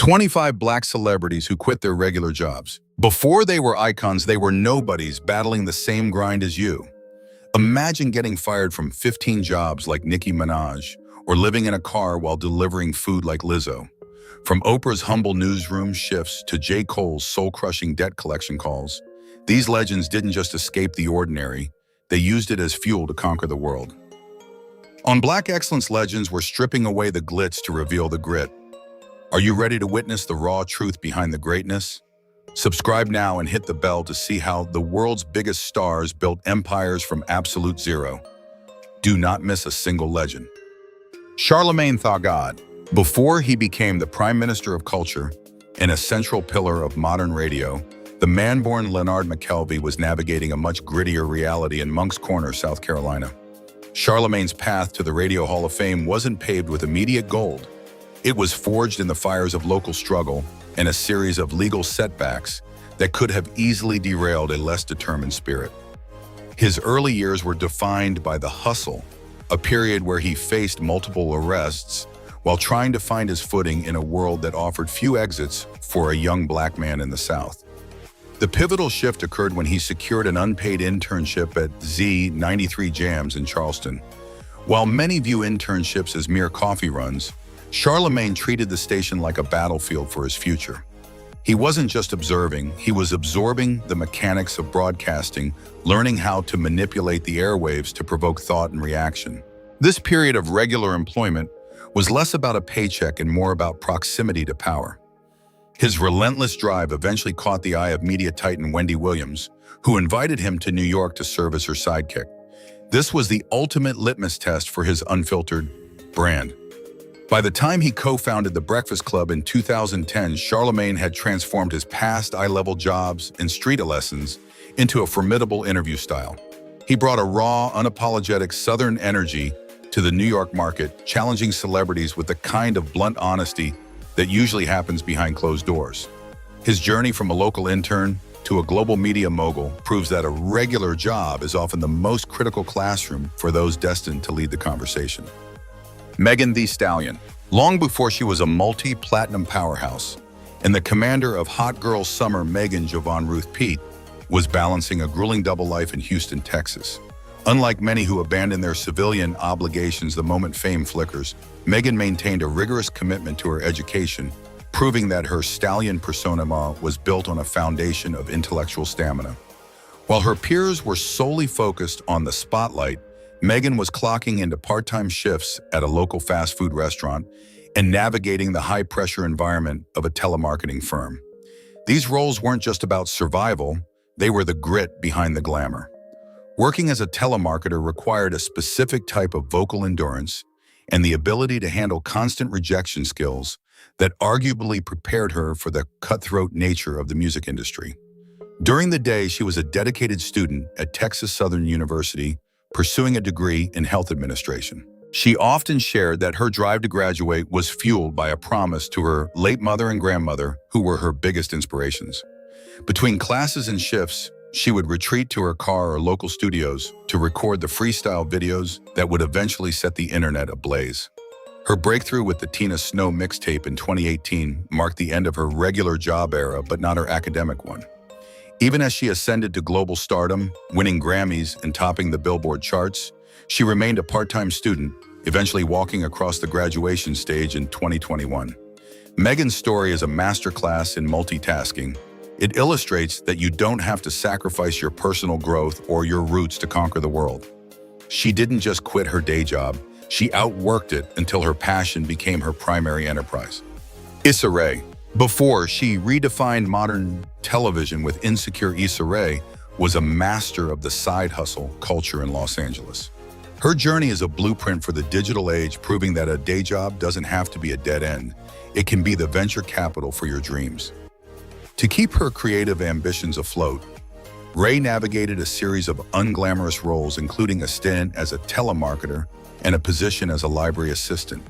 25 black celebrities who quit their regular jobs. Before they were icons, they were nobodies battling the same grind as you. Imagine getting fired from 15 jobs like Nicki Minaj, or living in a car while delivering food like Lizzo. From Oprah's humble newsroom shifts to J. Cole's soul-crushing debt collection calls, these legends didn't just escape the ordinary, they used it as fuel to conquer the world. On Black Excellence Legends, we're stripping away the glitz to reveal the grit. Are you ready to witness the raw truth behind the greatness? Subscribe now and hit the bell to see how the world's biggest stars built empires from absolute zero. Do not miss a single legend. Charlemagne the God. Before he became the Prime Minister of Culture and a central pillar of modern radio, the man-born Leonard McKelvey was navigating a much grittier reality in Moncks Corner, South Carolina. Charlemagne's path to the Radio Hall of Fame wasn't paved with immediate gold. It was forged in the fires of local struggle and a series of legal setbacks that could have easily derailed a less determined spirit. His early years were defined by the hustle, a period where he faced multiple arrests while trying to find his footing in a world that offered few exits for a young black man in the South. The pivotal shift occurred when he secured an unpaid internship at Z93 Jams in Charleston. While many view internships as mere coffee runs, Charlemagne treated the station like a battlefield for his future. He wasn't just observing, he was absorbing the mechanics of broadcasting, learning how to manipulate the airwaves to provoke thought and reaction. This period of regular employment was less about a paycheck and more about proximity to power. His relentless drive eventually caught the eye of media titan Wendy Williams, who invited him to New York to serve as her sidekick. This was the ultimate litmus test for his unfiltered brand. By the time he co-founded The Breakfast Club in 2010, Charlemagne had transformed his past eye-level jobs and street lessons into a formidable interview style. He brought a raw, unapologetic Southern energy to the New York market, challenging celebrities with the kind of blunt honesty that usually happens behind closed doors. His journey from a local intern to a global media mogul proves that a regular job is often the most critical classroom for those destined to lead the conversation. Megan Thee Stallion. Long before she was a multi-platinum powerhouse, and the commander of Hot Girl Summer, Megan Jovan Ruth Pete, was balancing a grueling double life in Houston, Texas. Unlike many who abandon their civilian obligations the moment fame flickers, Megan maintained a rigorous commitment to her education, proving that her stallion persona was built on a foundation of intellectual stamina. While her peers were solely focused on the spotlight, Megan was clocking into part-time shifts at a local fast food restaurant and navigating the high-pressure environment of a telemarketing firm. These roles weren't just about survival, they were the grit behind the glamour. Working as a telemarketer required a specific type of vocal endurance and the ability to handle constant rejection skills that arguably prepared her for the cutthroat nature of the music industry. During the day, she was a dedicated student at Texas Southern University, pursuing a degree in health administration. She often shared that her drive to graduate was fueled by a promise to her late mother and grandmother, who were her biggest inspirations. Between classes and shifts, she would retreat to her car or local studios to record the freestyle videos that would eventually set the internet ablaze. Her breakthrough with the Tina Snow mixtape in 2018 marked the end of her regular job era, but not her academic one. Even as she ascended to global stardom, winning Grammys and topping the Billboard charts, she remained a part-time student, eventually walking across the graduation stage in 2021. Megan's story is a masterclass in multitasking. It illustrates that you don't have to sacrifice your personal growth or your roots to conquer the world. She didn't just quit her day job, she outworked it until her passion became her primary enterprise. Issa Rae. Before, she redefined modern television with Insecure. Issa Rae was a master of the side hustle culture in Los Angeles. Her journey is a blueprint for the digital age, proving that a day job doesn't have to be a dead end. It can be the venture capital for your dreams. To keep her creative ambitions afloat, Rae navigated a series of unglamorous roles, including a stint as a telemarketer and a position as a library assistant.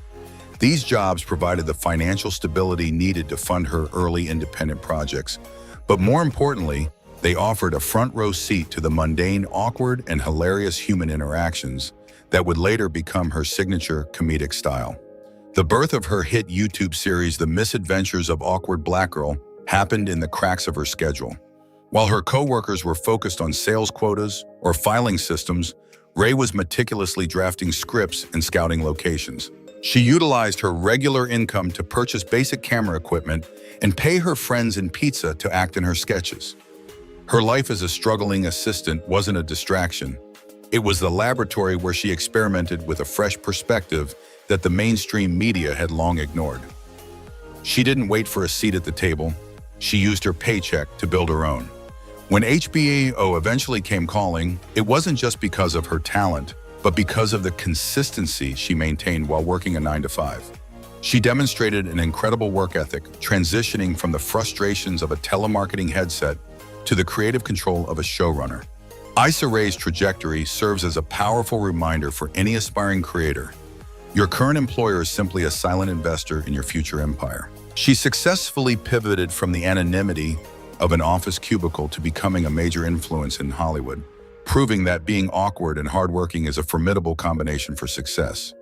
These jobs provided the financial stability needed to fund her early independent projects, but more importantly, they offered a front-row seat to the mundane, awkward, and hilarious human interactions that would later become her signature comedic style. The birth of her hit YouTube series, The Misadventures of Awkward Black Girl, happened in the cracks of her schedule. While her co-workers were focused on sales quotas or filing systems, Ray was meticulously drafting scripts and scouting locations. She utilized her regular income to purchase basic camera equipment and pay her friends in pizza to act in her sketches. Her life as a struggling assistant wasn't a distraction. It was the laboratory where she experimented with a fresh perspective that the mainstream media had long ignored. She didn't wait for a seat at the table. She used her paycheck to build her own. When HBO eventually came calling, it wasn't just because of her talent, but because of the consistency she maintained while working a 9-to-5. She demonstrated an incredible work ethic, transitioning from the frustrations of a telemarketing headset to the creative control of a showrunner. Issa Rae's trajectory serves as a powerful reminder for any aspiring creator. Your current employer is simply a silent investor in your future empire. She successfully pivoted from the anonymity of an office cubicle to becoming a major influence in Hollywood, proving that being awkward and hardworking is a formidable combination for success.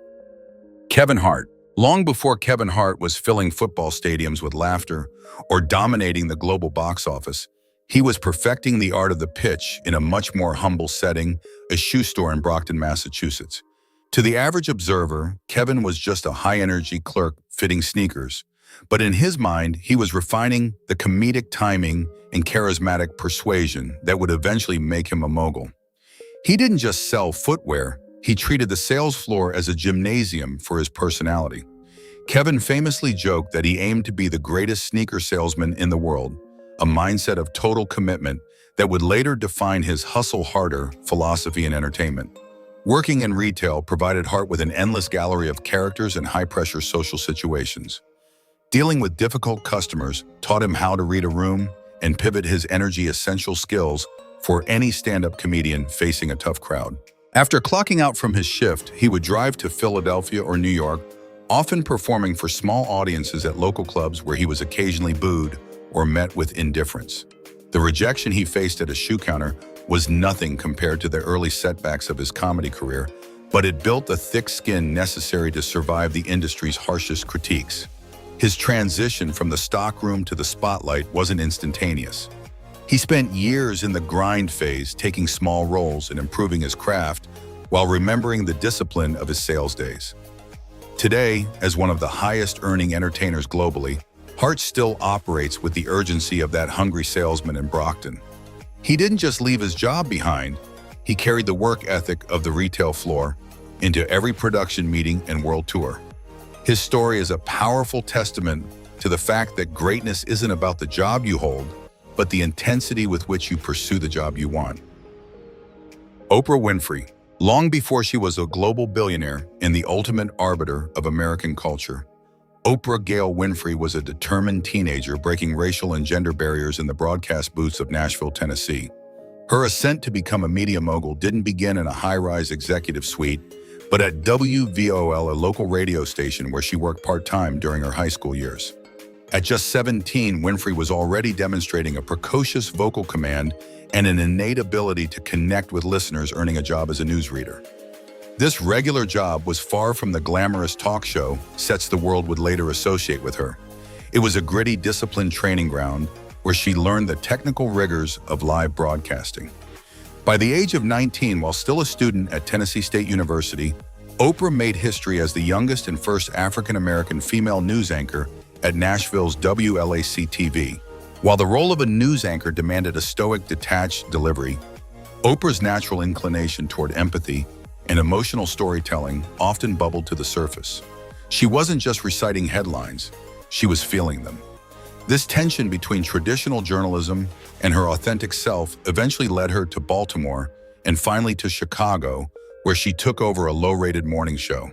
Kevin Hart. Long before Kevin Hart was filling football stadiums with laughter or dominating the global box office, he was perfecting the art of the pitch in a much more humble setting, a shoe store in Brockton, Massachusetts. To the average observer, Kevin was just a high-energy clerk fitting sneakers. But in his mind, he was refining the comedic timing and charismatic persuasion that would eventually make him a mogul. He didn't just sell footwear, he treated the sales floor as a gymnasium for his personality. Kevin famously joked that he aimed to be the greatest sneaker salesman in the world, a mindset of total commitment that would later define his hustle harder philosophy in entertainment. Working in retail provided Hart with an endless gallery of characters and high-pressure social situations. Dealing with difficult customers taught him how to read a room and pivot his energy essential skills for any stand-up comedian facing a tough crowd. After clocking out from his shift, he would drive to Philadelphia or New York, often performing for small audiences at local clubs where he was occasionally booed or met with indifference. The rejection he faced at a shoe counter was nothing compared to the early setbacks of his comedy career, but it built the thick skin necessary to survive the industry's harshest critiques. His transition from the stockroom to the spotlight wasn't instantaneous. He spent years in the grind phase, taking small roles and improving his craft while remembering the discipline of his sales days. Today, as one of the highest-earning entertainers globally, Hart still operates with the urgency of that hungry salesman in Brockton. He didn't just leave his job behind, he carried the work ethic of the retail floor into every production meeting and world tour. His story is a powerful testament to the fact that greatness isn't about the job you hold, but the intensity with which you pursue the job you want. Oprah Winfrey. Long before she was a global billionaire and the ultimate arbiter of American culture, Oprah Gail Winfrey was a determined teenager breaking racial and gender barriers in the broadcast booths of Nashville, Tennessee. Her ascent to become a media mogul didn't begin in a high-rise executive suite, but at WVOL, a local radio station where she worked part-time during her high school years. At just 17, Winfrey was already demonstrating a precocious vocal command and an innate ability to connect with listeners, earning a job as a newsreader. This regular job was far from the glamorous talk show sets the world would later associate with her. It was a gritty, disciplined training ground where she learned the technical rigors of live broadcasting. By the age of 19, while still a student at Tennessee State University, Oprah made history as the youngest and first African-American female news anchor at Nashville's WLAC-TV. While the role of a news anchor demanded a stoic, detached delivery, Oprah's natural inclination toward empathy and emotional storytelling often bubbled to the surface. She wasn't just reciting headlines, she was feeling them. This tension between traditional journalism and her authentic self eventually led her to Baltimore and finally to Chicago, where she took over a low-rated morning show.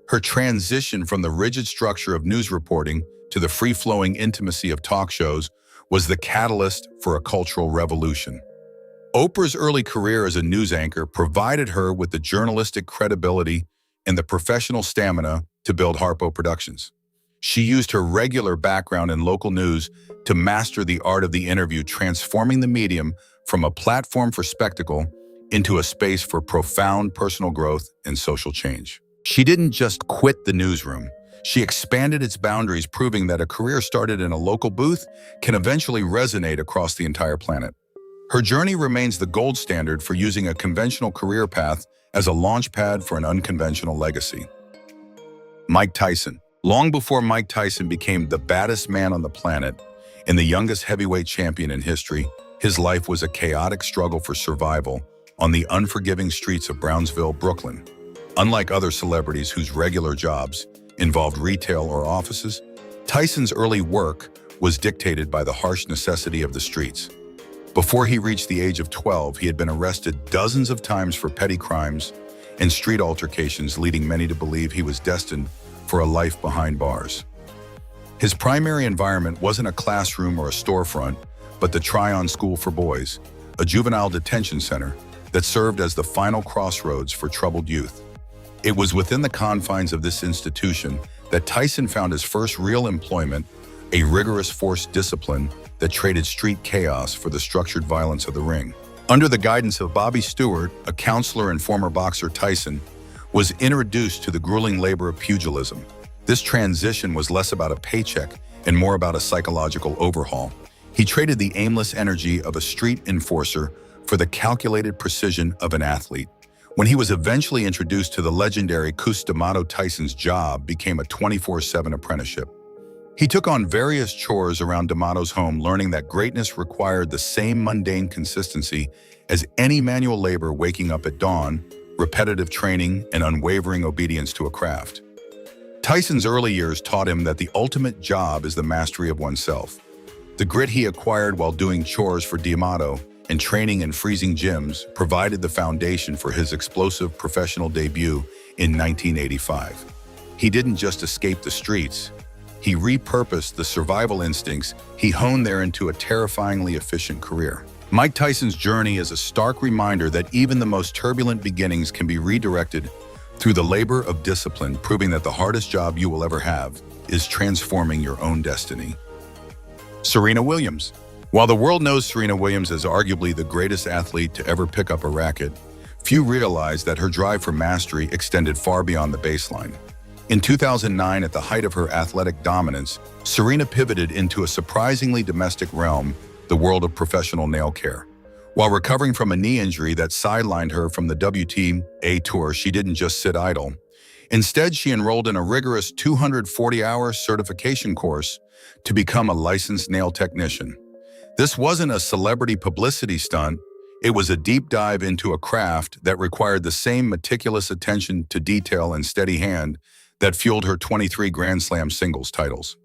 Her transition from the rigid structure of news reporting to the free-flowing intimacy of talk shows was the catalyst for a cultural revolution. Oprah's early career as a news anchor provided her with the journalistic credibility and the professional stamina to build Harpo Productions. She used her regular background in local news to master the art of the interview, transforming the medium from a platform for spectacle into a space for profound personal growth and social change. She didn't just quit the newsroom. She expanded its boundaries, proving that a career started in a local booth can eventually resonate across the entire planet. Her journey remains the gold standard for using a conventional career path as a launchpad for an unconventional legacy. Mike Tyson. Long before Mike Tyson became the baddest man on the planet and the youngest heavyweight champion in history, his life was a chaotic struggle for survival on the unforgiving streets of Brownsville, Brooklyn. Unlike other celebrities whose regular jobs involved retail or offices, Tyson's early work was dictated by the harsh necessity of the streets. Before he reached the age of 12, he had been arrested dozens of times for petty crimes and street altercations, leading many to believe he was destined for a life behind bars. His primary environment wasn't a classroom or a storefront, but the Tryon School for Boys, a juvenile detention center that served as the final crossroads for troubled youth. It was within the confines of this institution that Tyson found his first real employment, a rigorous forced discipline that traded street chaos for the structured violence of the ring. Under the guidance of Bobby Stewart, a counselor and former boxer, Tyson was introduced to the grueling labor of pugilism. This transition was less about a paycheck and more about a psychological overhaul. He traded the aimless energy of a street enforcer for the calculated precision of an athlete. When he was eventually introduced to the legendary Cus D'Amato, Tyson's job became a 24/7 apprenticeship. He took on various chores around D'Amato's home, learning that greatness required the same mundane consistency as any manual labor: waking up at dawn, repetitive training, and unwavering obedience to a craft. Tyson's early years taught him that the ultimate job is the mastery of oneself. The grit he acquired while doing chores for D'Amato and training in freezing gyms provided the foundation for his explosive professional debut in 1985. He didn't just escape the streets. He repurposed the survival instincts he honed there into a terrifyingly efficient career. Mike Tyson's journey is a stark reminder that even the most turbulent beginnings can be redirected through the labor of discipline, proving that the hardest job you will ever have is transforming your own destiny. Serena Williams. While the world knows Serena Williams as arguably the greatest athlete to ever pick up a racket, few realize that her drive for mastery extended far beyond the baseline. In 2009, at the height of her athletic dominance, Serena pivoted into a surprisingly domestic realm, the world of professional nail care. While recovering from a knee injury that sidelined her from the WTA Tour, she didn't just sit idle. Instead, she enrolled in a rigorous 240-hour certification course to become a licensed nail technician. This wasn't a celebrity publicity stunt. It was a deep dive into a craft that required the same meticulous attention to detail and steady hand that fueled her 23 Grand Slam singles titles.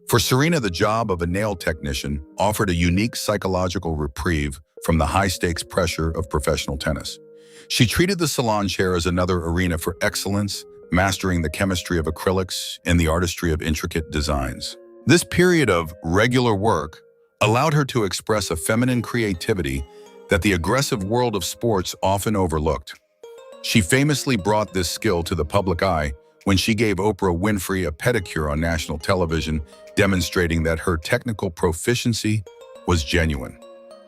For Serena, the job of a nail technician offered a unique psychological reprieve from the high-stakes pressure of professional tennis. She treated the salon chair as another arena for excellence, mastering the chemistry of acrylics and the artistry of intricate designs. This period of regular work allowed her to express a feminine creativity that the aggressive world of sports often overlooked. She famously brought this skill to the public eye when she gave Oprah Winfrey a pedicure on national television, demonstrating that her technical proficiency was genuine.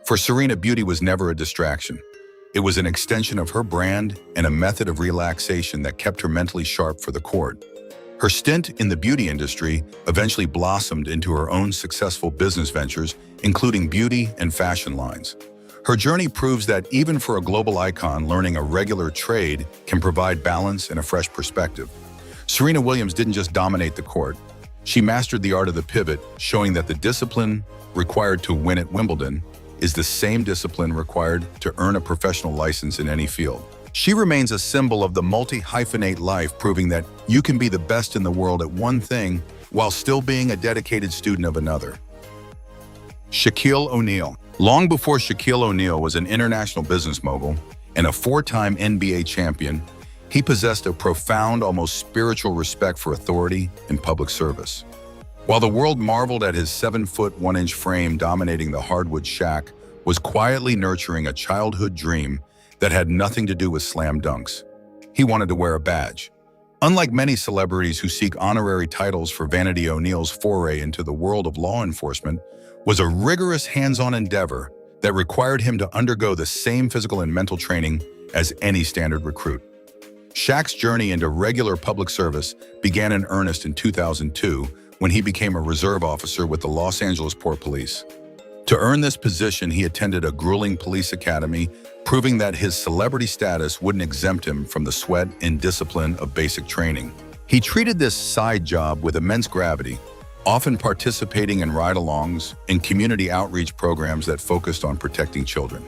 For Serena, beauty was never a distraction. It was an extension of her brand and a method of relaxation that kept her mentally sharp for the court. Her stint in the beauty industry eventually blossomed into her own successful business ventures, including beauty and fashion lines. Her journey proves that even for a global icon, learning a regular trade can provide balance and a fresh perspective. Serena Williams didn't just dominate the court. She mastered the art of the pivot, showing that the discipline required to win at Wimbledon is the same discipline required to earn a professional license in any field. She remains a symbol of the multi-hyphenate life, proving that you can be the best in the world at one thing while still being a dedicated student of another. Shaquille O'Neal. Long before Shaquille O'Neal was an international business mogul and a four-time NBA champion, he possessed a profound, almost spiritual respect for authority and public service. While the world marveled at his 7-foot 1-inch frame dominating the hardwood shack, was quietly nurturing a childhood dream that had nothing to do with slam dunks. He wanted to wear a badge. Unlike many celebrities who seek honorary titles, for Vanity O'Neal's foray into the world of law enforcement was a rigorous hands-on endeavor that required him to undergo the same physical and mental training as any standard recruit. Shaq's journey into regular public service began in earnest in 2002 when he became a reserve officer with the Los Angeles Port Police. To earn this position, he attended a grueling police academy, proving that his celebrity status wouldn't exempt him from the sweat and discipline of basic training. He treated this side job with immense gravity, often participating in ride-alongs and community outreach programs that focused on protecting children.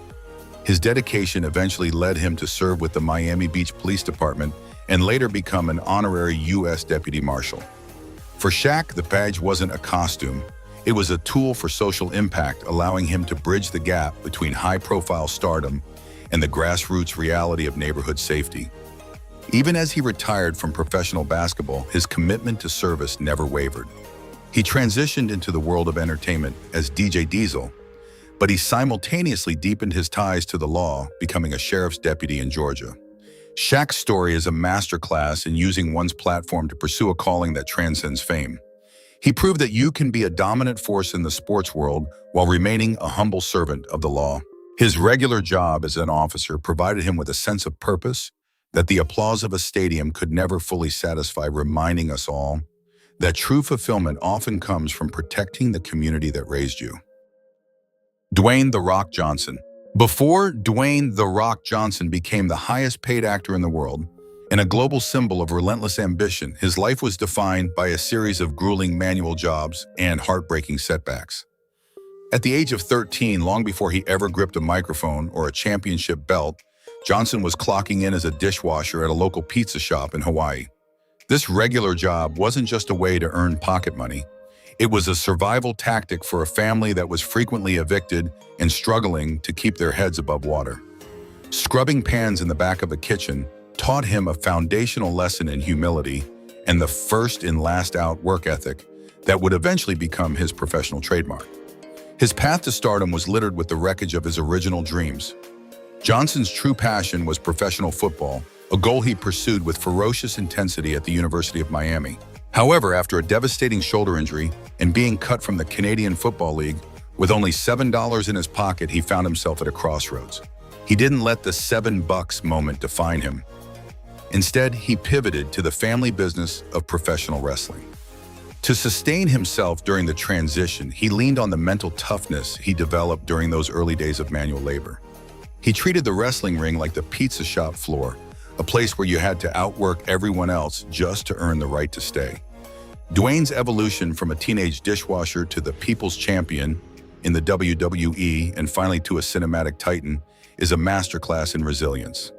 His dedication eventually led him to serve with the Miami Beach Police Department and later become an honorary U.S. Deputy Marshal. For Shaq, the badge wasn't a costume. It was a tool for social impact, allowing him to bridge the gap between high-profile stardom and the grassroots reality of neighborhood safety. Even as he retired from professional basketball, his commitment to service never wavered. He transitioned into the world of entertainment as DJ Diesel, but he simultaneously deepened his ties to the law, becoming a sheriff's deputy in Georgia. Shaq's story is a masterclass in using one's platform to pursue a calling that transcends fame. He proved that you can be a dominant force in the sports world while remaining a humble servant of the law. His regular job as an officer provided him with a sense of purpose that the applause of a stadium could never fully satisfy, reminding us all that true fulfillment often comes from protecting the community that raised you. Dwayne "The Rock" Johnson. Before Dwayne "The Rock" Johnson became the highest paid actor in the world and a global symbol of relentless ambition, his life was defined by a series of grueling manual jobs and heartbreaking setbacks. At the age of 13, long before he ever gripped a microphone or a championship belt, Johnson was clocking in as a dishwasher at a local pizza shop in Hawaii. This regular job wasn't just a way to earn pocket money. It was a survival tactic for a family that was frequently evicted and struggling to keep their heads above water. Scrubbing pans in the back of the kitchen taught him a foundational lesson in humility and the first in last out work ethic that would eventually become his professional trademark. His path to stardom was littered with the wreckage of his original dreams. Johnson's true passion was professional football, a goal he pursued with ferocious intensity at the University of Miami. However, after a devastating shoulder injury and being cut from the Canadian Football League, with only $7 in his pocket, he found himself at a crossroads. He didn't let the $7 moment define him. Instead, he pivoted to the family business of professional wrestling. To sustain himself during the transition, he leaned on the mental toughness he developed during those early days of manual labor. He treated the wrestling ring like the pizza shop floor, a place where you had to outwork everyone else just to earn the right to stay. Dwayne's evolution from a teenage dishwasher to the people's champion in the WWE and finally to a cinematic titan is a masterclass in resilience.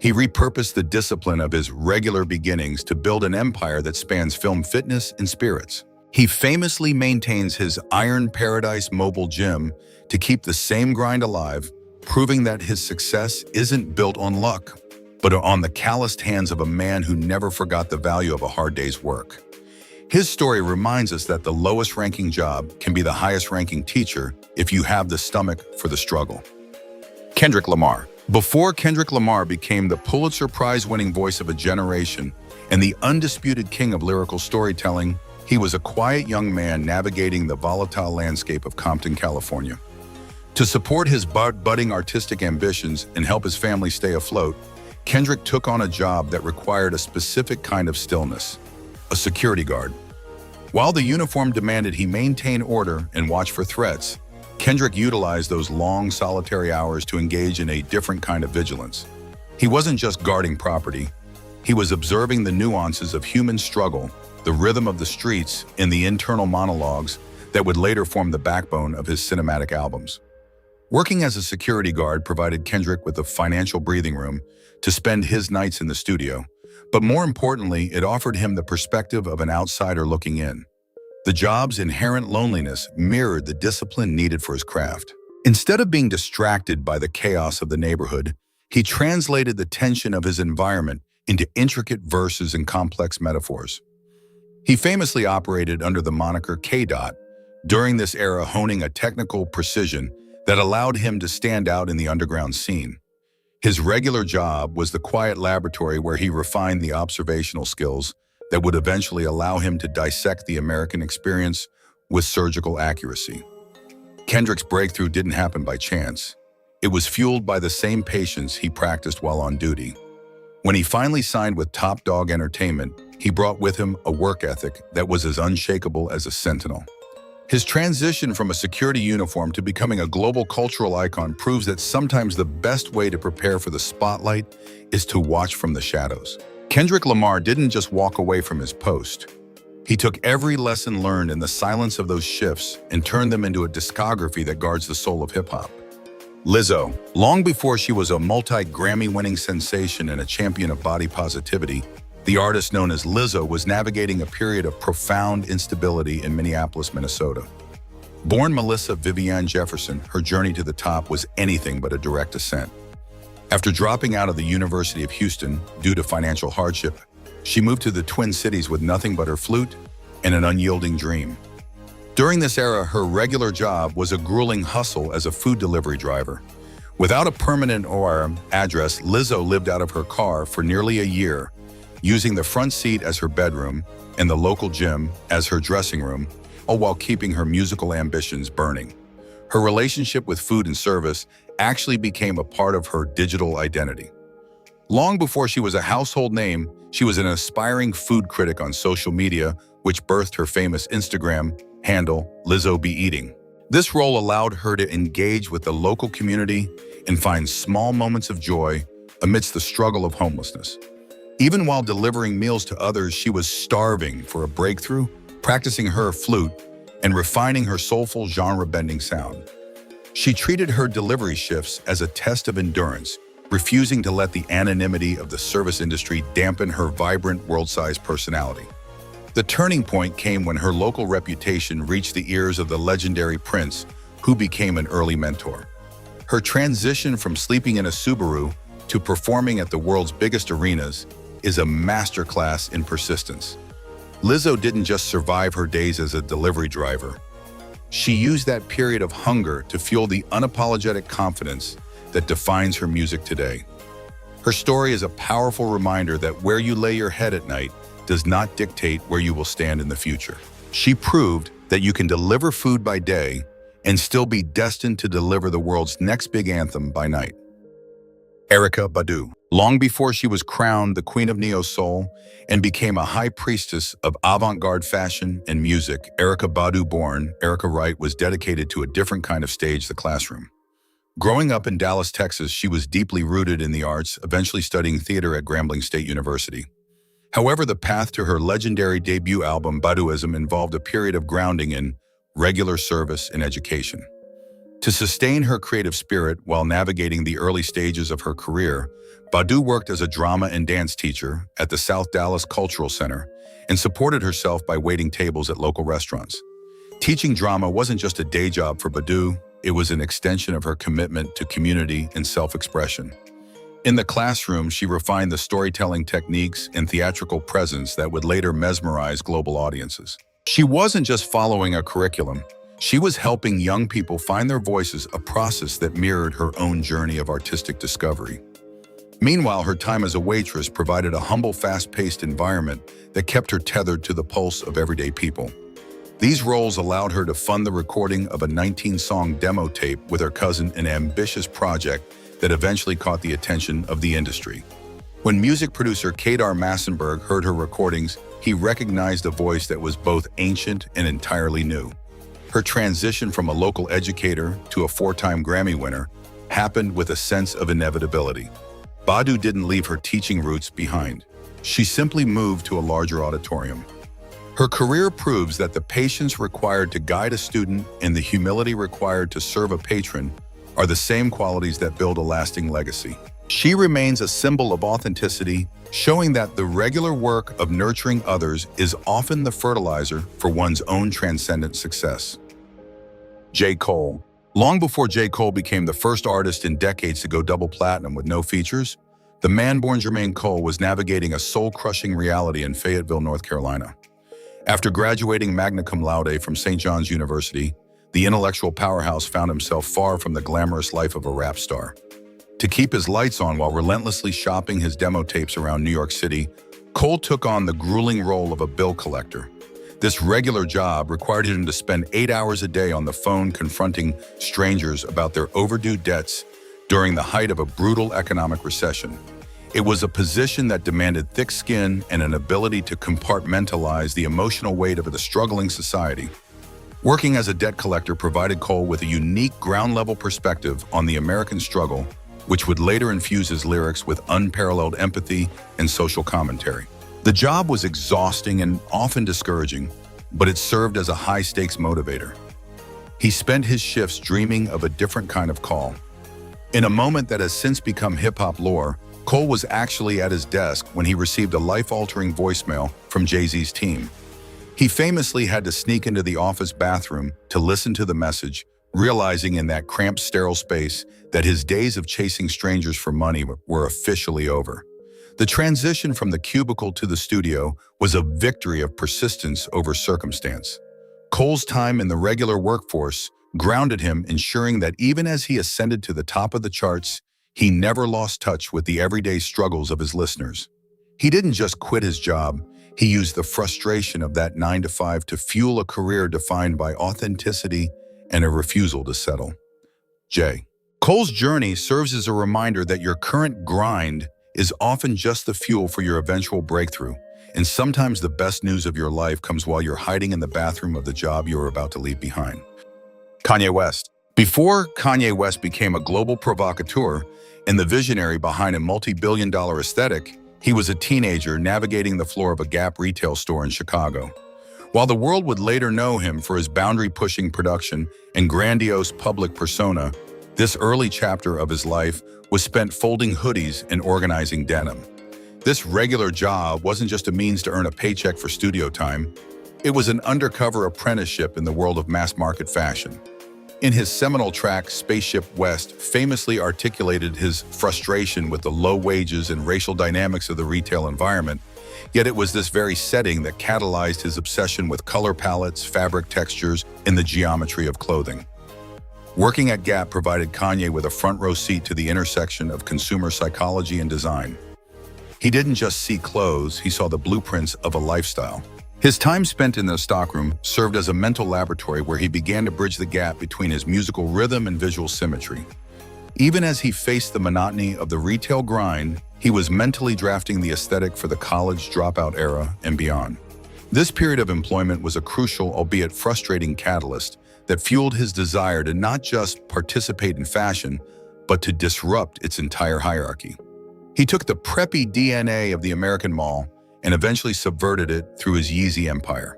He repurposed the discipline of his regular beginnings to build an empire that spans film, fitness, and spirits. He famously maintains his Iron Paradise mobile gym to keep the same grind alive, proving that his success isn't built on luck, but on the calloused hands of a man who never forgot the value of a hard day's work. His story reminds us that the lowest ranking job can be the highest ranking teacher if you have the stomach for the struggle. Kendrick Lamar. Before Kendrick Lamar became the Pulitzer Prize-winning voice of a generation and the undisputed king of lyrical storytelling, he was a quiet young man navigating the volatile landscape of Compton, California. To support his budding artistic ambitions and help his family stay afloat, Kendrick took on a job that required a specific kind of stillness: a security guard. While the uniform demanded he maintain order and watch for threats, Kendrick utilized those long, solitary hours to engage in a different kind of vigilance. He wasn't just guarding property. He was observing the nuances of human struggle, the rhythm of the streets, and the internal monologues that would later form the backbone of his cinematic albums. Working as a security guard provided Kendrick with a financial breathing room to spend his nights in the studio, but more importantly, it offered him the perspective of an outsider looking in. The job's inherent loneliness mirrored the discipline needed for his craft. Instead of being distracted by the chaos of the neighborhood, he translated the tension of his environment into intricate verses and complex metaphors. He famously operated under the moniker K-Dot during this era, honing a technical precision that allowed him to stand out in the underground scene. His regular job was the quiet laboratory where he refined the observational skills that would eventually allow him to dissect the American experience with surgical accuracy. Kendrick's breakthrough didn't happen by chance. It was fueled by the same patience he practiced while on duty. When he finally signed with Top Dog Entertainment, he brought with him a work ethic that was as unshakable as a sentinel. His transition from a security uniform to becoming a global cultural icon proves that sometimes the best way to prepare for the spotlight is to watch from the shadows. Kendrick Lamar didn't just walk away from his post. He took every lesson learned in the silence of those shifts and turned them into a discography that guards the soul of hip-hop. Lizzo, long before she was a multi-Grammy-winning sensation and a champion of body positivity, the artist known as Lizzo was navigating a period of profound instability in Minneapolis, Minnesota. Born Melissa Vivian Jefferson, her journey to the top was anything but a direct ascent. After dropping out of the University of Houston due to financial hardship, she moved to the Twin Cities with nothing but her flute and an unyielding dream. During this era, her regular job was a grueling hustle as a food delivery driver. Without a permanent or address, Lizzo lived out of her car for nearly a year, using the front seat as her bedroom and the local gym as her dressing room, all while keeping her musical ambitions burning. Her relationship with food and service actually became a part of her digital identity. Long before she was a household name, she was an aspiring food critic on social media, which birthed her famous Instagram handle, Lizzo Be Eating. This role allowed her to engage with the local community and find small moments of joy amidst the struggle of homelessness. Even while delivering meals to others, she was starving for a breakthrough, practicing her flute, and refining her soulful genre-bending sound. She treated her delivery shifts as a test of endurance, refusing to let the anonymity of the service industry dampen her vibrant, world-sized personality. The turning point came when her local reputation reached the ears of the legendary Prince, who became an early mentor. Her transition from sleeping in a Subaru to performing at the world's biggest arenas is a masterclass in persistence. Lizzo didn't just survive her days as a delivery driver. She used that period of hunger to fuel the unapologetic confidence that defines her music today. Her story is a powerful reminder that where you lay your head at night does not dictate where you will stand in the future. She proved that you can deliver food by day and still be destined to deliver the world's next big anthem by night. Erykah Badu. Long before she was crowned the Queen of Neo-Soul and became a high priestess of avant-garde fashion and music, Erykah Badu, born Erykah Wright, was dedicated to a different kind of stage, the classroom. Growing up in Dallas, Texas, she was deeply rooted in the arts, eventually studying theater at Grambling State University. However, the path to her legendary debut album, Baduism, involved a period of grounding in regular service and education. To sustain her creative spirit while navigating the early stages of her career, Badu worked as a drama and dance teacher at the South Dallas Cultural Center and supported herself by waiting tables at local restaurants. Teaching drama wasn't just a day job for Badu, it was an extension of her commitment to community and self-expression. In the classroom, she refined the storytelling techniques and theatrical presence that would later mesmerize global audiences. She wasn't just following a curriculum, she was helping young people find their voices, a process that mirrored her own journey of artistic discovery. Meanwhile, her time as a waitress provided a humble, fast-paced environment that kept her tethered to the pulse of everyday people. These roles allowed her to fund the recording of a 19-song demo tape with her cousin, an ambitious project that eventually caught the attention of the industry. When music producer Kadar Massenberg heard her recordings, he recognized a voice that was both ancient and entirely new. Her transition from a local educator to a 4-time Grammy winner happened with a sense of inevitability. Badu didn't leave her teaching roots behind. She simply moved to a larger auditorium. Her career proves that the patience required to guide a student and the humility required to serve a patron are the same qualities that build a lasting legacy. She remains a symbol of authenticity, showing that the regular work of nurturing others is often the fertilizer for one's own transcendent success. J. Cole. Long before J. Cole became the first artist in decades to go double platinum with no features, the man born Jermaine Cole was navigating a soul-crushing reality in Fayetteville, North Carolina. After graduating magna cum laude from St. John's University, the intellectual powerhouse found himself far from the glamorous life of a rap star. To keep his lights on while relentlessly shopping his demo tapes around New York City, Cole took on the grueling role of a bill collector. This regular job required him to spend 8 hours a day on the phone confronting strangers about their overdue debts during the height of a brutal economic recession. It was a position that demanded thick skin and an ability to compartmentalize the emotional weight of a struggling society. Working as a debt collector provided Cole with a unique ground-level perspective on the American struggle, which would later infuse his lyrics with unparalleled empathy and social commentary. The job was exhausting and often discouraging, but it served as a high-stakes motivator. He spent his shifts dreaming of a different kind of call. In a moment that has since become hip-hop lore, Cole was actually at his desk when he received a life-altering voicemail from Jay-Z's team. He famously had to sneak into the office bathroom to listen to the message, realizing in that cramped, sterile space that his days of chasing strangers for money were officially over. The transition from the cubicle to the studio was a victory of persistence over circumstance. Cole's time in the regular workforce grounded him, ensuring that even as he ascended to the top of the charts, he never lost touch with the everyday struggles of his listeners. He didn't just quit his job, he used the frustration of that 9-to-5 to fuel a career defined by authenticity and a refusal to settle. J. Cole's journey serves as a reminder that your current grind is often just the fuel for your eventual breakthrough, and sometimes the best news of your life comes while you're hiding in the bathroom of the job you're about to leave behind. Kanye West. Before Kanye West became a global provocateur and the visionary behind a multi-billion-dollar aesthetic, he was a teenager navigating the floor of a Gap retail store in Chicago. While the world would later know him for his boundary-pushing production and grandiose public persona, this early chapter of his life was spent folding hoodies and organizing denim. This regular job wasn't just a means to earn a paycheck for studio time. It was an undercover apprenticeship in the world of mass-market fashion. In his seminal track, Spaceship West famously articulated his frustration with the low wages and racial dynamics of the retail environment, yet it was this very setting that catalyzed his obsession with color palettes, fabric textures, and the geometry of clothing. Working at Gap provided Kanye with a front-row seat to the intersection of consumer psychology and design. He didn't just see clothes, he saw the blueprints of a lifestyle. His time spent in the stockroom served as a mental laboratory where he began to bridge the gap between his musical rhythm and visual symmetry. Even as he faced the monotony of the retail grind, he was mentally drafting the aesthetic for the college dropout era and beyond. This period of employment was a crucial, albeit frustrating catalyst that fueled his desire to not just participate in fashion, but to disrupt its entire hierarchy. He took the preppy DNA of the American mall and eventually subverted it through his Yeezy empire.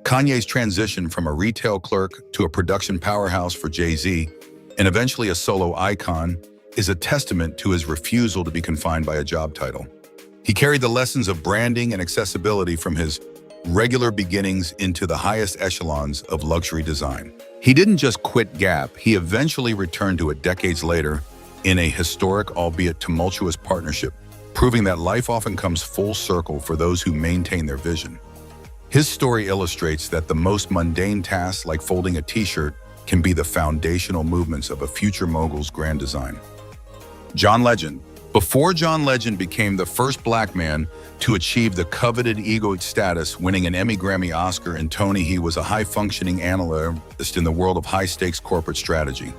Kanye's transition from a retail clerk to a production powerhouse for Jay-Z, and eventually a solo icon, is a testament to his refusal to be confined by a job title. He carried the lessons of branding and accessibility from his regular beginnings into the highest echelons of luxury design. He didn't just quit Gap, he eventually returned to it decades later in a historic, albeit tumultuous partnership, proving that life often comes full circle for those who maintain their vision. His story illustrates that the most mundane tasks, like folding a t-shirt, can be the foundational movements of a future mogul's grand design. John Legend. Before John Legend became the first black man to achieve the coveted egoic status, winning an Emmy, Grammy, Oscar, and Tony, he was a high-functioning analyst in the world of high-stakes corporate strategy.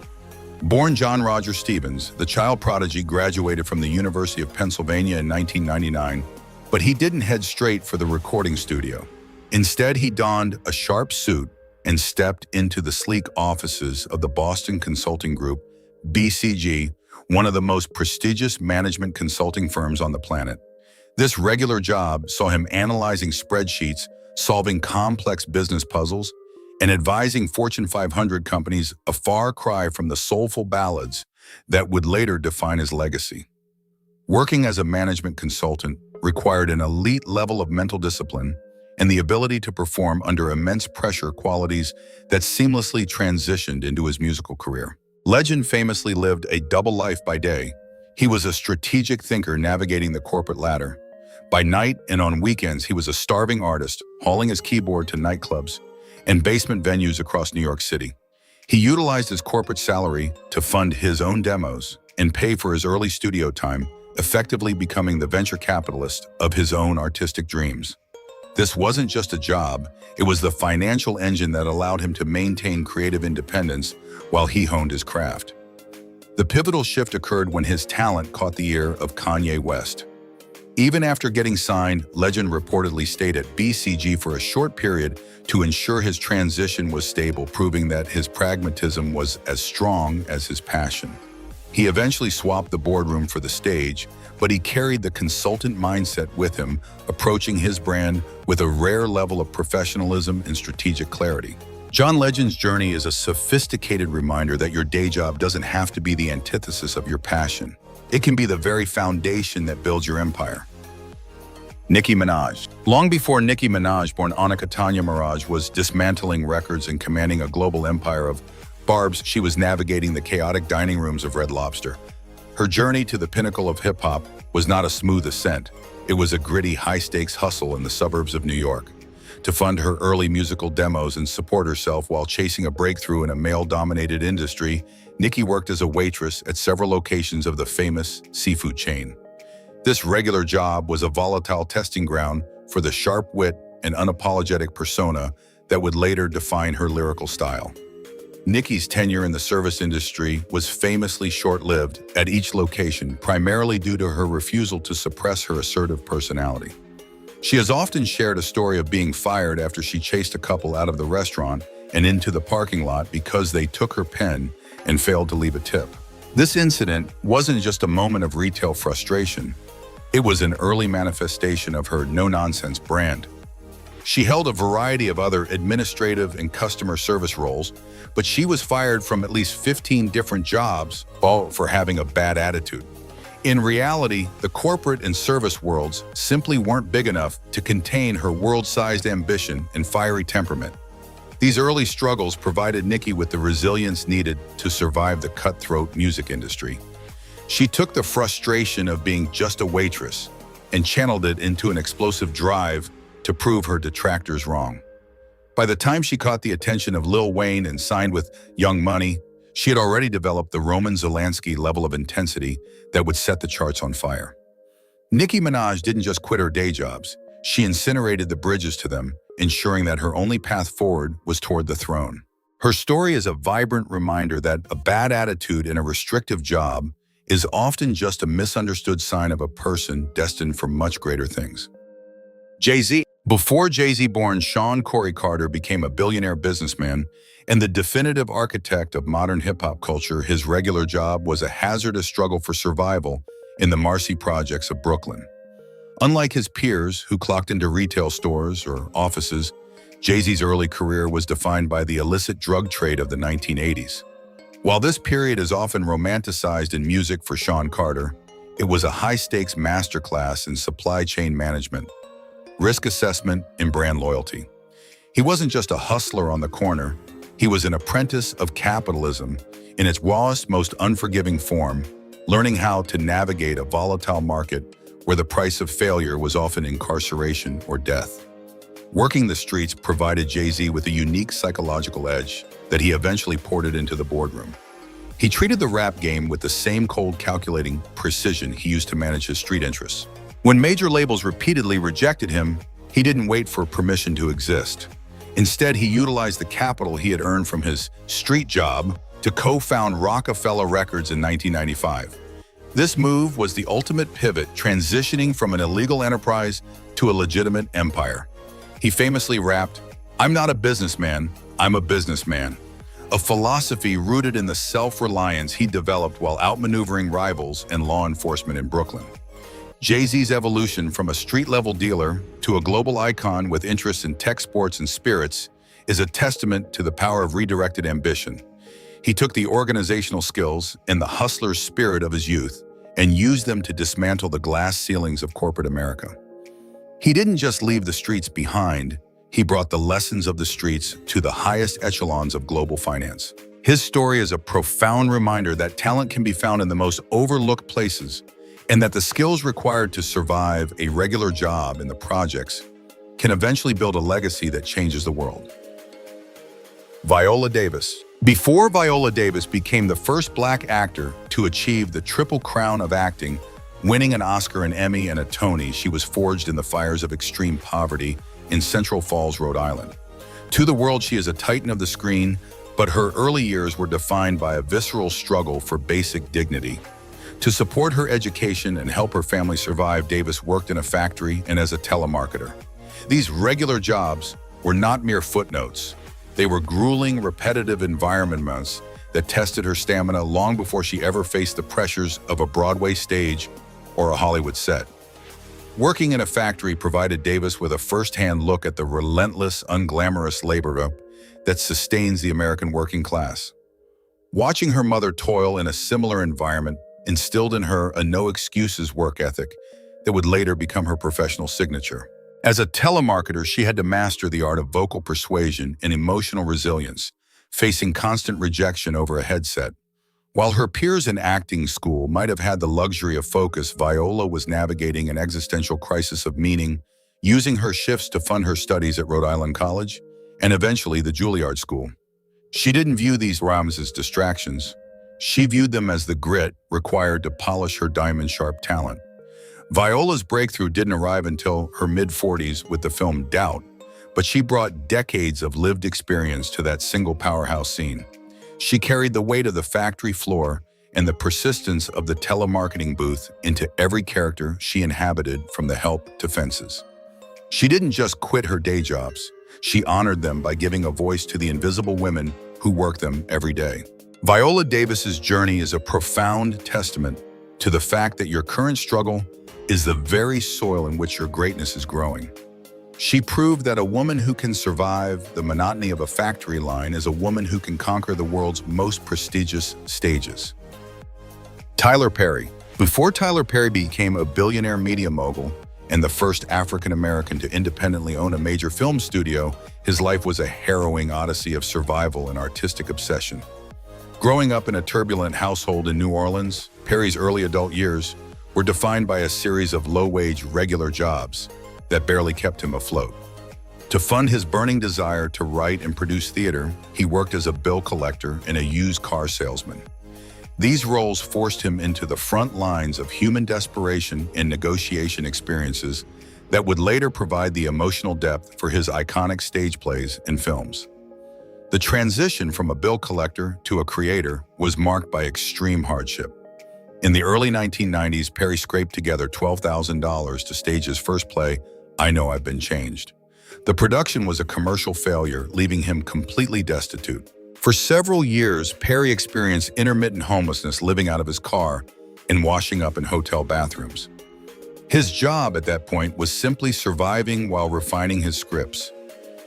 Born John Roger Stevens, the child prodigy graduated from the University of Pennsylvania in 1999, but he didn't head straight for the recording studio. Instead, he donned a sharp suit and stepped into the sleek offices of the Boston consulting group, BCG, one of the most prestigious management consulting firms on the planet. This regular job saw him analyzing spreadsheets, solving complex business puzzles, and advising Fortune 500 companies, a far cry from the soulful ballads that would later define his legacy. Working as a management consultant required an elite level of mental discipline and the ability to perform under immense pressure, qualities that seamlessly transitioned into his musical career. Legend famously lived a double life. By day, he was a strategic thinker navigating the corporate ladder. By night and on weekends, he was a starving artist, hauling his keyboard to nightclubs and basement venues across New York City. He utilized his corporate salary to fund his own demos and pay for his early studio time, effectively becoming the venture capitalist of his own artistic dreams. This wasn't just a job, it was the financial engine that allowed him to maintain creative independence while he honed his craft. The pivotal shift occurred when his talent caught the ear of Kanye West. Even after getting signed, Legend reportedly stayed at BCG for a short period to ensure his transition was stable, proving that his pragmatism was as strong as his passion. He eventually swapped the boardroom for the stage, but he carried the consultant mindset with him, approaching his brand with a rare level of professionalism and strategic clarity. John Legend's journey is a sophisticated reminder that your day job doesn't have to be the antithesis of your passion. It can be the very foundation that builds your empire. Nicki Minaj. Long before Nicki Minaj, born Annika Tanya Miraj, was dismantling records and commanding a global empire of barbs, she was navigating the chaotic dining rooms of Red Lobster. Her journey to the pinnacle of hip-hop was not a smooth ascent. It was a gritty, high-stakes hustle in the suburbs of New York. To fund her early musical demos and support herself while chasing a breakthrough in a male-dominated industry, Nicki worked as a waitress at several locations of the famous seafood chain. This regular job was a volatile testing ground for the sharp wit and unapologetic persona that would later define her lyrical style. Nicki's tenure in the service industry was famously short-lived at each location, primarily due to her refusal to suppress her assertive personality. She has often shared a story of being fired after she chased a couple out of the restaurant and into the parking lot because they took her pen and failed to leave a tip. This incident wasn't just a moment of retail frustration. It was an early manifestation of her no-nonsense brand. She held a variety of other administrative and customer service roles, but she was fired from at least 15 different jobs, all for having a bad attitude. In reality, the corporate and service worlds simply weren't big enough to contain her world-sized ambition and fiery temperament. These early struggles provided Nicki with the resilience needed to survive the cutthroat music industry. She took the frustration of being just a waitress and channeled it into an explosive drive to prove her detractors wrong. By the time she caught the attention of Lil Wayne and signed with Young Money, she had already developed the Roman Zelensky level of intensity that would set the charts on fire. Nicki Minaj didn't just quit her day jobs, she incinerated the bridges to them, ensuring that her only path forward was toward the throne. Her story is a vibrant reminder that a bad attitude in a restrictive job is often just a misunderstood sign of a person destined for much greater things. Jay-Z. Before Jay-Z born Sean Corey Carter became a billionaire businessman and the definitive architect of modern hip-hop culture, his regular job was a hazardous struggle for survival in the Marcy projects of Brooklyn. Unlike his peers who clocked into retail stores or offices, Jay-Z's early career was defined by the illicit drug trade of the 1980s. While this period is often romanticized in music for Sean Carter, it was a high-stakes masterclass in supply chain management, risk assessment, and brand loyalty. He wasn't just a hustler on the corner, he was an apprentice of capitalism in its rawest, most unforgiving form, learning how to navigate a volatile market where the price of failure was often incarceration or death. Working the streets provided Jay-Z with a unique psychological edge that he eventually ported into the boardroom. He treated the rap game with the same cold, calculating precision he used to manage his street interests. When major labels repeatedly rejected him, he didn't wait for permission to exist. Instead, he utilized the capital he had earned from his street job to co-found Rockefeller Records in 1995. This move was the ultimate pivot, transitioning from an illegal enterprise to a legitimate empire. He famously rapped, "I'm not a businessman, I'm a businessman," a philosophy rooted in the self-reliance he developed while outmaneuvering rivals and law enforcement in Brooklyn. Jay-Z's evolution from a street-level dealer to a global icon with interests in tech, sports, and spirits is a testament to the power of redirected ambition. He took the organizational skills and the hustler's spirit of his youth and used them to dismantle the glass ceilings of corporate America. He didn't just leave the streets behind, he brought the lessons of the streets to the highest echelons of global finance. His story is a profound reminder that talent can be found in the most overlooked places, and that the skills required to survive a regular job in the projects can eventually build a legacy that changes the world. Viola Davis. Before Viola Davis became the first Black actor to achieve the triple crown of acting, winning an Oscar, an Emmy, and a Tony, she was forged in the fires of extreme poverty in Central Falls, Rhode Island. To the world, she is a titan of the screen, But her early years were defined by a visceral struggle for basic dignity. To support her education and help her family survive, Davis worked in a factory and as a telemarketer. These regular jobs were not mere footnotes. They were grueling, repetitive environments that tested her stamina long before she ever faced the pressures of a Broadway stage or a Hollywood set. Working in a factory provided Davis with a first-hand look at the relentless, unglamorous labor that sustains the American working class. Watching her mother toil in a similar environment instilled in her a no-excuses work ethic that would later become her professional signature. As a telemarketer, she had to master the art of vocal persuasion and emotional resilience, facing constant rejection over a headset. While her peers in acting school might have had the luxury of focus, Viola was navigating an existential crisis of meaning, using her shifts to fund her studies at Rhode Island College and eventually the Juilliard School. She didn't view these realms as distractions. She viewed them as the grit required to polish her diamond-sharp talent. Viola's breakthrough didn't arrive until her mid-40s with the film Doubt, but she brought decades of lived experience to that single powerhouse scene. She carried the weight of the factory floor and the persistence of the telemarketing booth into every character she inhabited, from The Help to Fences. She didn't just quit her day jobs. She honored them by giving a voice to the invisible women who work them every day. Viola Davis's journey is a profound testament to the fact that your current struggle is the very soil in which your greatness is growing. She proved that a woman who can survive the monotony of a factory line is a woman who can conquer the world's most prestigious stages. Tyler Perry. Before Tyler Perry became a billionaire media mogul and the first African-American to independently own a major film studio, his life was a harrowing odyssey of survival and artistic obsession. Growing up in a turbulent household in New Orleans, Perry's early adult years were defined by a series of low-wage regular jobs that barely kept him afloat. To fund his burning desire to write and produce theater, he worked as a bill collector and a used car salesman. These roles forced him into the front lines of human desperation and negotiation experiences that would later provide the emotional depth for his iconic stage plays and films. The transition from a bill collector to a creator was marked by extreme hardship. In the early 1990s, Perry scraped together $12,000 to stage his first play, I Know I've Been Changed. The production was a commercial failure, leaving him completely destitute. For several years, Perry experienced intermittent homelessness, living out of his car and washing up in hotel bathrooms. His job at that point was simply surviving while refining his scripts.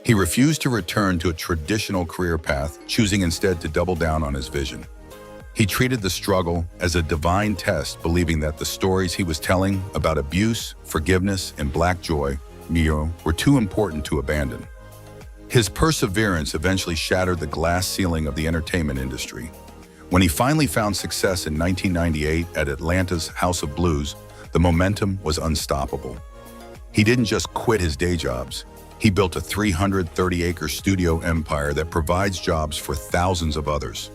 He refused to return to a traditional career path, choosing instead to double down on his vision. He treated the struggle as a divine test, believing that the stories he was telling about abuse, forgiveness, and Black joy were too important to abandon. His perseverance eventually shattered the glass ceiling of the entertainment industry. When he finally found success in 1998 at Atlanta's House of Blues, the momentum was unstoppable. He didn't just quit his day jobs. He built a 330-acre studio empire that provides jobs for thousands of others.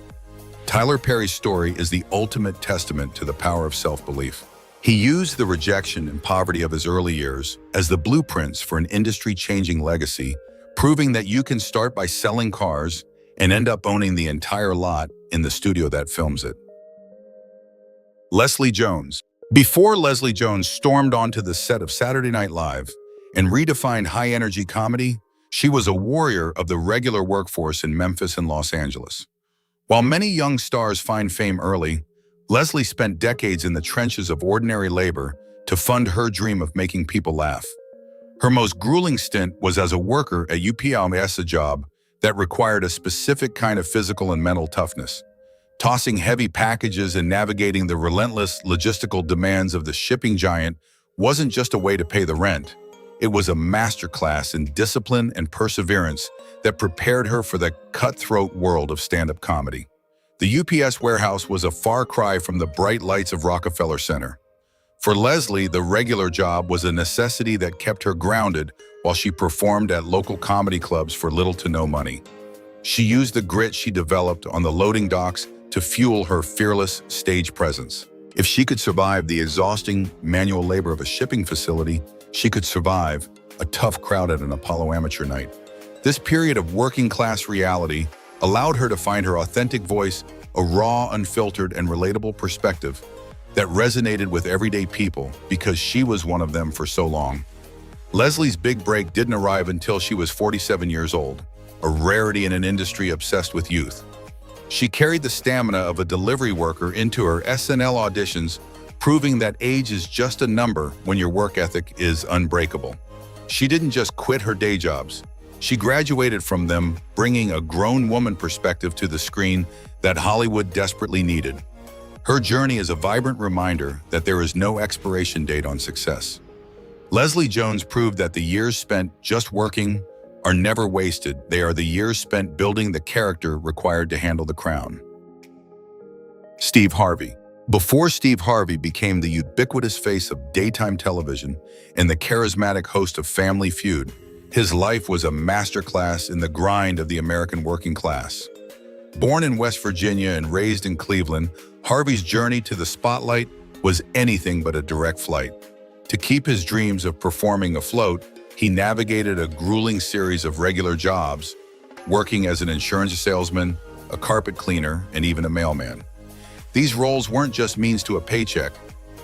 Tyler Perry's story is the ultimate testament to the power of self-belief. He used the rejection and poverty of his early years as the blueprints for an industry-changing legacy, proving that you can start by selling cars and end up owning the entire lot in the studio that films it. Leslie Jones. Before Leslie Jones stormed onto the set of Saturday Night Live and redefined high-energy comedy, she was a warrior of the regular workforce in Memphis and Los Angeles. While many young stars find fame early, Leslie spent decades in the trenches of ordinary labor to fund her dream of making people laugh. Her most grueling stint was as a worker at UPS, a job that required a specific kind of physical and mental toughness. Tossing heavy packages and navigating the relentless logistical demands of the shipping giant wasn't just a way to pay the rent. It was a masterclass in discipline and perseverance that prepared her for the cutthroat world of stand-up comedy. The UPS warehouse was a far cry from the bright lights of Rockefeller Center. For Leslie, the regular job was a necessity that kept her grounded while she performed at local comedy clubs for little to no money. She used the grit she developed on the loading docks to fuel her fearless stage presence. If she could survive the exhausting manual labor of a shipping facility, she could survive a tough crowd at an Apollo amateur night. This period of working-class reality allowed her to find her authentic voice, a raw, unfiltered, and relatable perspective that resonated with everyday people because she was one of them for so long. Leslie's big break didn't arrive until she was 47 years old, a rarity in an industry obsessed with youth. She carried the stamina of a delivery worker into her SNL auditions, proving that age is just a number when your work ethic is unbreakable. She didn't just quit her day jobs. She graduated from them, bringing a grown woman perspective to the screen that Hollywood desperately needed. Her journey is a vibrant reminder that there is no expiration date on success. Leslie Jones proved that the years spent just working are never wasted. They are the years spent building the character required to handle the crown. Steve Harvey. Before Steve Harvey became the ubiquitous face of daytime television and the charismatic host of Family Feud, his life was a masterclass in the grind of the American working class. Born in West Virginia and raised in Cleveland, Harvey's journey to the spotlight was anything but a direct flight. To keep his dreams of performing afloat, he navigated a grueling series of regular jobs, working as an insurance salesman, a carpet cleaner, and even a mailman. These roles weren't just means to a paycheck.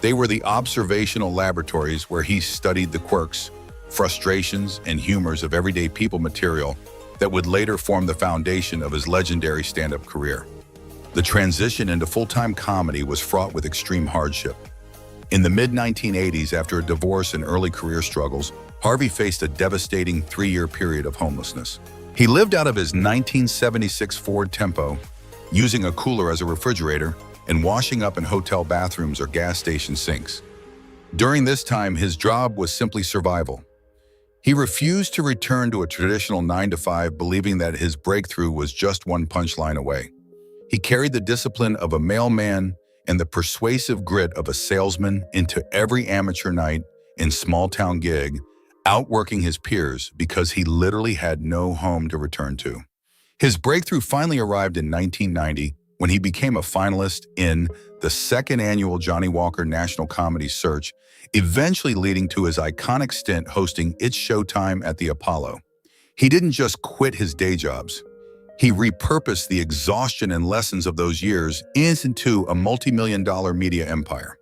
They were the observational laboratories where he studied the quirks, frustrations, and humors of everyday people material that would later form the foundation of his legendary stand-up career. The transition into full-time comedy was fraught with extreme hardship. In the mid-1980s, after a divorce and early career struggles, Harvey faced a devastating 3-year period of homelessness. He lived out of his 1976 Ford Tempo, using a cooler as a refrigerator and washing up in hotel bathrooms or gas station sinks. During this time, his job was simply survival. He refused to return to a traditional 9-to-5, believing that his breakthrough was just one punchline away. He carried the discipline of a mailman and the persuasive grit of a salesman into every amateur night and small-town gig, outworking his peers because he literally had no home to return to. His breakthrough finally arrived in 1990 when he became a finalist in the second annual Johnny Walker National Comedy Search, eventually leading to his iconic stint hosting It's Showtime at the Apollo. He didn't just quit his day jobs. He repurposed the exhaustion and lessons of those years into a multi-million-dollar media empire.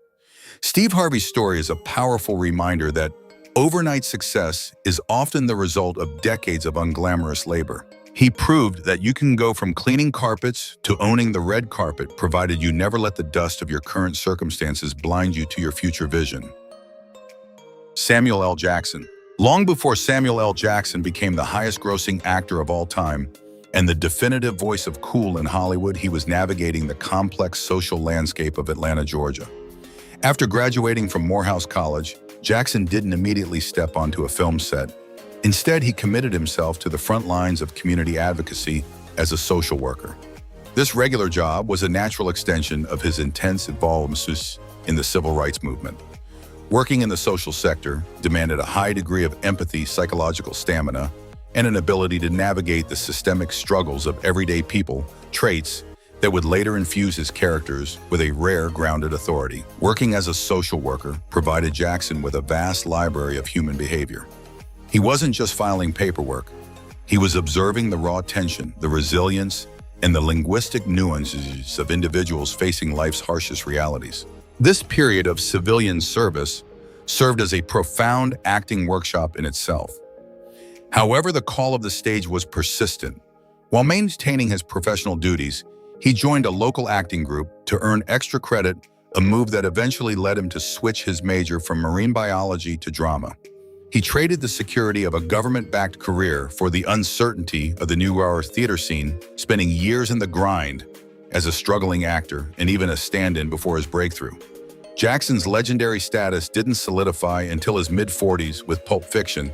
Steve Harvey's story is a powerful reminder that overnight success is often the result of decades of unglamorous labor. He proved that you can go from cleaning carpets to owning the red carpet, provided you never let the dust of your current circumstances blind you to your future vision. Samuel L. Jackson. Long before Samuel L. Jackson became the highest-grossing actor of all time and the definitive voice of cool in Hollywood, he was navigating the complex social landscape of Atlanta, Georgia. After graduating from Morehouse College, Jackson didn't immediately step onto a film set. Instead, he committed himself to the front lines of community advocacy as a social worker. This regular job was a natural extension of his intense involvement in the civil rights movement. Working in the social sector demanded a high degree of empathy, psychological stamina, and an ability to navigate the systemic struggles of everyday people, traits that would later infuse his characters with a rare, grounded authority. Working as a social worker provided Jackson with a vast library of human behavior. He wasn't just filing paperwork. He was observing the raw tension, the resilience, and the linguistic nuances of individuals facing life's harshest realities. This period of civilian service served as a profound acting workshop in itself. However, the call of the stage was persistent. While maintaining his professional duties, he joined a local acting group to earn extra credit, a move that eventually led him to switch his major from marine biology to drama. He traded the security of a government-backed career for the uncertainty of the New Hour theater scene, spending years in the grind as a struggling actor and even a stand-in before his breakthrough. Jackson's legendary status didn't solidify until his mid-40s with Pulp Fiction,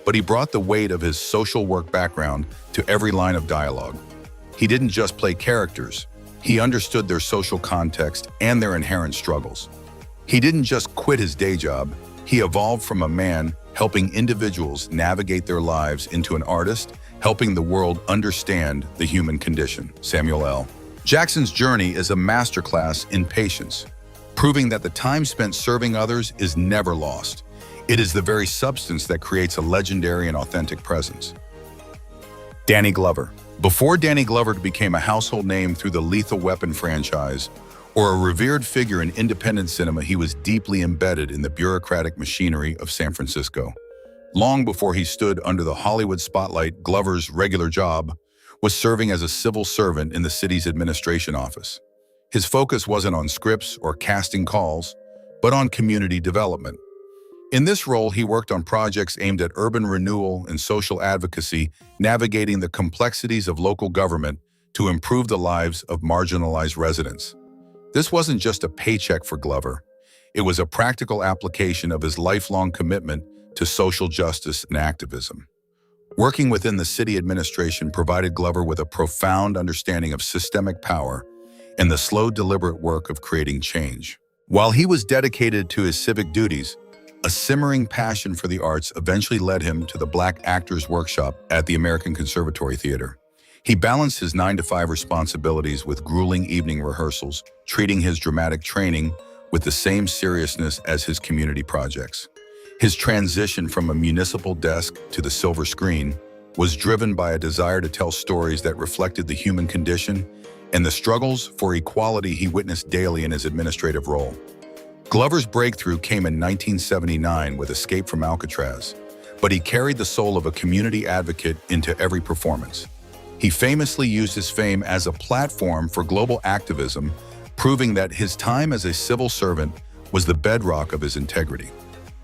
but he brought the weight of his social work background to every line of dialogue. He didn't just play characters. He understood their social context and their inherent struggles. He didn't just quit his day job. He evolved from a man helping individuals navigate their lives into an artist, helping the world understand the human condition. Samuel L. Jackson's journey is a masterclass in patience, proving that the time spent serving others is never lost. It is the very substance that creates a legendary and authentic presence. Danny Glover. Before Danny Glover became a household name through the Lethal Weapon franchise, or a revered figure in independent cinema, he was deeply embedded in the bureaucratic machinery of San Francisco. Long before he stood under the Hollywood spotlight, Glover's regular job was serving as a civil servant in the city's administration office. His focus wasn't on scripts or casting calls, but on community development. In this role, he worked on projects aimed at urban renewal and social advocacy, navigating the complexities of local government to improve the lives of marginalized residents. This wasn't just a paycheck for Glover. It was a practical application of his lifelong commitment to social justice and activism. Working within the city administration provided Glover with a profound understanding of systemic power and the slow, deliberate work of creating change. While he was dedicated to his civic duties, a simmering passion for the arts eventually led him to the Black Actors Workshop at the American Conservatory Theater. He balanced his 9-to-5 responsibilities with grueling evening rehearsals, treating his dramatic training with the same seriousness as his community projects. His transition from a municipal desk to the silver screen was driven by a desire to tell stories that reflected the human condition and the struggles for equality he witnessed daily in his administrative role. Glover's breakthrough came in 1979 with Escape from Alcatraz, but he carried the soul of a community advocate into every performance. He famously used his fame as a platform for global activism, proving that his time as a civil servant was the bedrock of his integrity.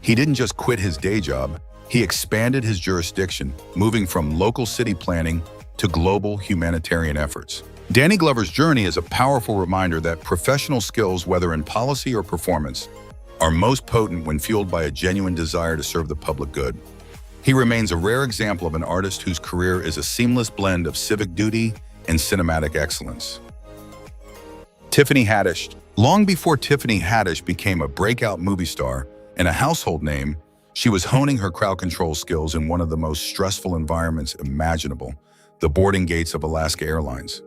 He didn't just quit his day job, he expanded his jurisdiction, moving from local city planning to global humanitarian efforts. Danny Glover's journey is a powerful reminder that professional skills, whether in policy or performance, are most potent when fueled by a genuine desire to serve the public good. He remains a rare example of an artist whose career is a seamless blend of civic duty and cinematic excellence. Tiffany Haddish. Long before Tiffany Haddish became a breakout movie star and a household name, she was honing her crowd control skills in one of the most stressful environments imaginable, the boarding gates of Alaska Airlines.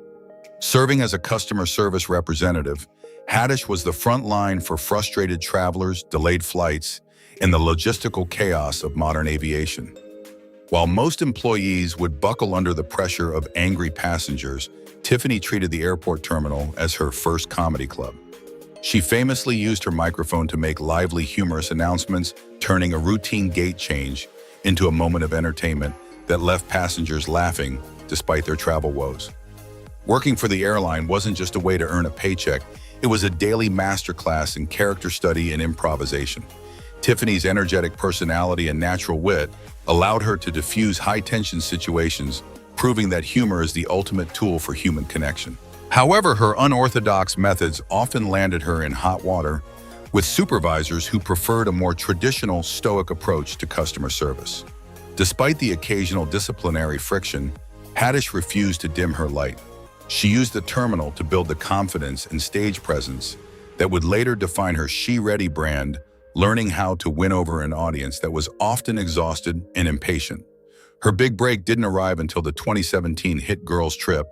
Serving as a customer service representative, Haddish was the front line for frustrated travelers, delayed flights, and the logistical chaos of modern aviation. While most employees would buckle under the pressure of angry passengers, Tiffany treated the airport terminal as her first comedy club. She famously used her microphone to make lively, humorous announcements, turning a routine gate change into a moment of entertainment that left passengers laughing despite their travel woes. Working for the airline wasn't just a way to earn a paycheck, it was a daily masterclass in character study and improvisation. Tiffany's energetic personality and natural wit allowed her to diffuse high-tension situations, proving that humor is the ultimate tool for human connection. However, her unorthodox methods often landed her in hot water with supervisors who preferred a more traditional, stoic approach to customer service. Despite the occasional disciplinary friction, Haddish refused to dim her light. She used the terminal to build the confidence and stage presence that would later define her She Ready brand, learning how to win over an audience that was often exhausted and impatient. Her big break didn't arrive until the 2017 hit Girls Trip,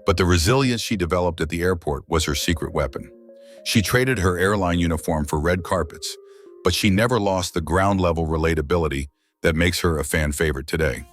but the resilience she developed at the airport was her secret weapon. She traded her airline uniform for red carpets, but she never lost the ground-level relatability that makes her a fan favorite today.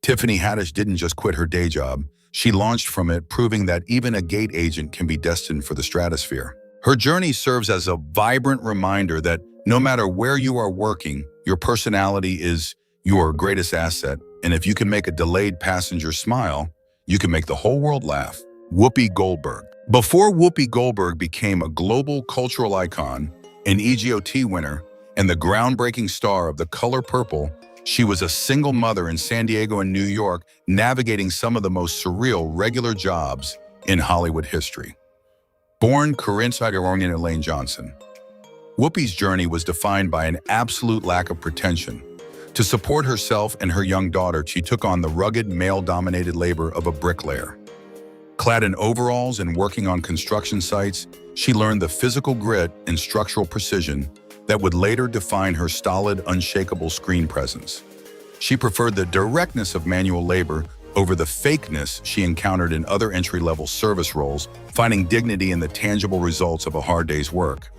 Tiffany Haddish didn't just quit her day job, she launched from it, proving that even a gate agent can be destined for the stratosphere. Her journey serves as a vibrant reminder that no matter where you are working, your personality is your greatest asset, and if you can make a delayed passenger smile, you can make the whole world laugh. Whoopi Goldberg. Before Whoopi Goldberg became a global cultural icon, an EGOT winner, and the groundbreaking star of The Color Purple, she was a single mother in San Diego and New York, navigating some of the most surreal regular jobs in Hollywood history. Born Corinne Sigaronian Elaine Johnson, Whoopi's journey was defined by an absolute lack of pretension. To support herself and her young daughter, she took on the rugged, male-dominated labor of a bricklayer. Clad in overalls and working on construction sites, she learned the physical grit and structural precision that would later define her stolid, unshakable screen presence. She preferred the directness of manual labor over the fakeness she encountered in other entry-level service roles, finding dignity in the tangible results of a hard day's work.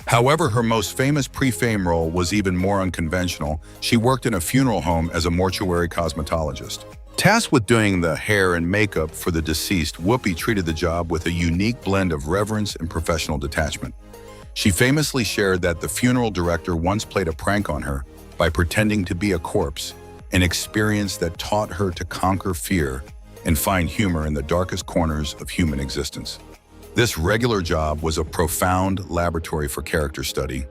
However, her most famous pre-fame role was even more unconventional. She worked in a funeral home as a mortuary cosmetologist. Tasked with doing the hair and makeup for the deceased, Whoopi treated the job with a unique blend of reverence and professional detachment. She famously shared that the funeral director once played a prank on her by pretending to be a corpse, an experience that taught her to conquer fear and find humor in the darkest corners of human existence. This regular job was a profound laboratory for character study.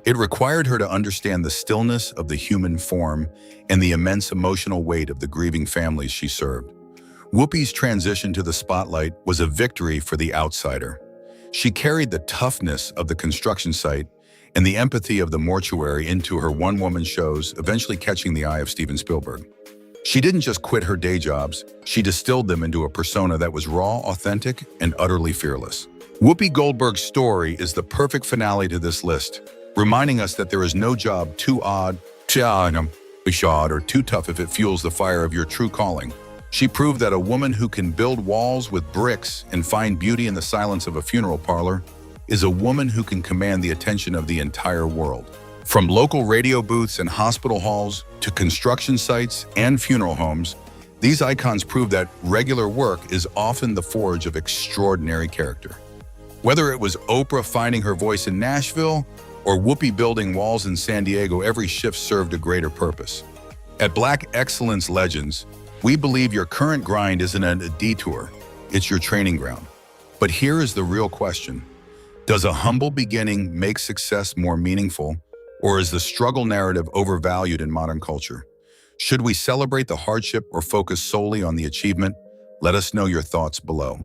It required her to understand the stillness of the human form and the immense emotional weight of the grieving families she served. Whoopi's transition to the spotlight was a victory for the outsider. She carried the toughness of the construction site and the empathy of the mortuary into her one-woman shows, eventually catching the eye of Steven Spielberg. She didn't just quit her day jobs, she distilled them into a persona that was raw, authentic, and utterly fearless. Whoopi Goldberg's story is the perfect finale to this list, reminding us that there is no job too odd, or too tough if it fuels the fire of your true calling. She proved that a woman who can build walls with bricks and find beauty in the silence of a funeral parlor is a woman who can command the attention of the entire world. From local radio booths and hospital halls to construction sites and funeral homes, these icons prove that regular work is often the forge of extraordinary character. Whether it was Oprah finding her voice in Nashville or Whoopi building walls in San Diego, every shift served a greater purpose. At Black Excellence Legends, we believe your current grind isn't a detour, it's your training ground. But here is the real question. Does a humble beginning make success more meaningful, or is the struggle narrative overvalued in modern culture? Should we celebrate the hardship or focus solely on the achievement? Let us know your thoughts below.